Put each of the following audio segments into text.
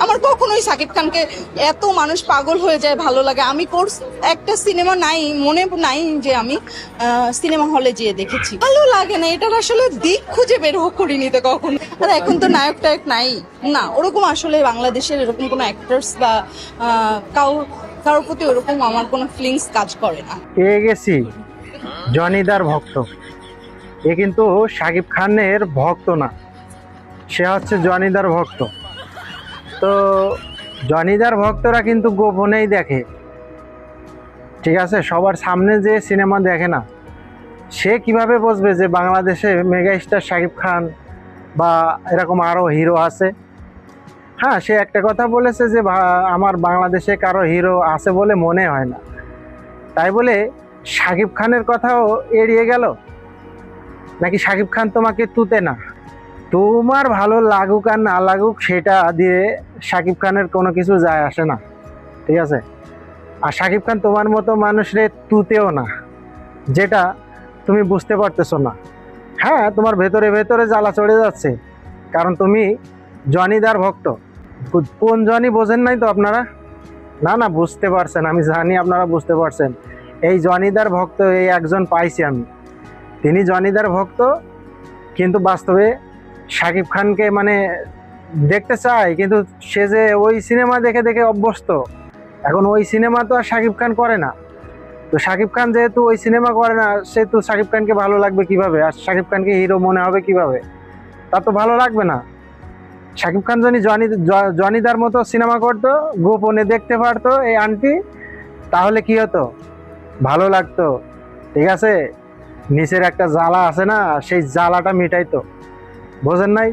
আমার কখনোই সাকিব খানকে এত মানুষ পাগল হয়ে যায় ভালো লাগে। আমি কোর্স একটা সিনেমা নাই, মনে নাই যে আমি সিনেমা হলে যেয়ে দেখেছি। ভালো লাগে না, এটার আসলে দিক খুঁজে বের করিনি তো কখনো। আর এখন তো নায়ক টায়ক নাই না, ওরকম আসলে বাংলাদেশের এরকম কোনো অ্যাক্টার্স বা কারোর প্রতি ওরকম আমার কোনো ফিলিংস কাজ করে না। পেয়ে গেছি জনিদার ভক্ত। এ কিন্তু শাকিব খানের ভক্ত না, সে হচ্ছে জনিদার ভক্ত। তো জনিদার ভক্তরা কিন্তু গোপনেই দেখে, ঠিক আছে, সবার সামনে যে সিনেমা দেখে না। সে কিভাবে বুঝবে যে বাংলাদেশে মেগা স্টার শাকিব খান বা এরকম আরও হিরো আছে? হ্যাঁ, সে একটা কথা বলেছে যে আমার বাংলাদেশে কারো হিরো আছে বলে মনে হয় না, তাই বলে শাকিব খানের কথাও এড়িয়ে গেল নাকি? শাকিব খান তোমাকে তুতে না? তোমার ভালো লাগুক আর না লাগুক সেটা দিয়ে শাকিব খানের কোনো কিছু যায় আসে না, ঠিক আছে? আর শাকিব খান তোমার মতো মানুষরে তুতেও না, যেটা তুমি বুঝতে পারতেছো না। হ্যাঁ, তোমার ভেতরে ভেতরে জ্বালা চড়ে যাচ্ছে, কারণ তুমি জনিদার ভক্ত। কোন জনি বোঝেন নাই তো আপনারা? না না, বুঝতে পারছেন, আমি জানি আপনারা বুঝতে পারছেন। এই জনিদার ভক্ত এই একজন পাইছি আমি, তিনি জনিদার ভক্ত, কিন্তু বাস্তবে শাকিব খানকে মানে দেখতে চায়, কিন্তু সে যে ওই সিনেমা দেখে দেখে অভ্যস্ত। এখন ওই সিনেমা তো আর শাকিব খান করে না, তো শাকিব খান যেহেতু ওই সিনেমা করে না, সেহেতু শাকিব খানকে ভালো লাগবে কিভাবে? আর শাকিব খানকে হিরো মনে হবে কিভাবে? তা তো ভালো লাগবে না। শাকিব খান যদি জনিদার মতো সিনেমা করতো, গোপনে দেখতে পারতো এই আন্টি, তাহলে কি হতো? ভালো লাগতো, ঠিক আছে? নিচের একটা জ্বালা আছে না, সেই জ্বালাটা মিটাইতো। বোঝেন নাই?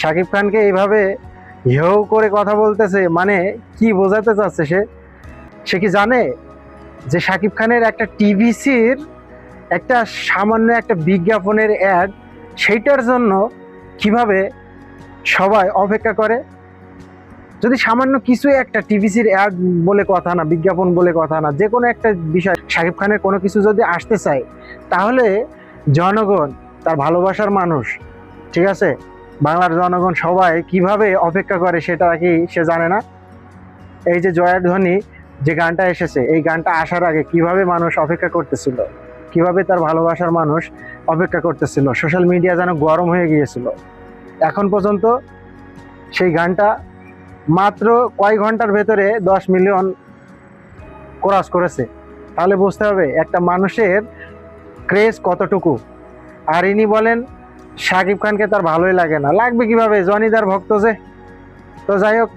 শাকিব খানকে এইভাবে হেউ করে কথা বলতেছে, মানে কি বোঝাতে চাচ্ছে সে? সে কি জানে যে শাকিব খানের একটা টিভিসির একটা সামান্য একটা বিজ্ঞাপনের অ্যাড, সেইটার জন্য কিভাবে সবাই অপেক্ষা করে? যদি সামান্য কিছু একটা টিভিসির অ্যাড বলে কথা না, বিজ্ঞাপন বলে কথা না, যে কোনো একটা বিষয় শাকিব খানের কোনো কিছু যদি আসতে চায়, তাহলে জনগণ, তার ভালোবাসার মানুষ, ঠিক আছে, বাংলার জনগণ সবাই কিভাবে অপেক্ষা করে সেটা কি সে জানে না? এই যে জয়ার ধ্বনি যে গানটা এসেছে, এই গানটা আসার আগে কিভাবে মানুষ অপেক্ষা করতেছিল, কিভাবে তার ভালোবাসার মানুষ অপেক্ষা করতেছিল, সোশ্যাল মিডিয়া যেন গরম হয়ে গিয়েছিল। এখন পর্যন্ত সেই গানটা মাত্র কয় ঘন্টার ভেতরে 10 মিলিয়ন ক্রস করেছে। তাহলে বুঝতে হবে একটা মানুষের ক্রেজ কতটুকু। আর ইনি বলেন শাকিব খানকে তার ভালোই লাগে না, লাগবে কিভাবে? জনিদার ভক্ত যে। তো যাই হোক,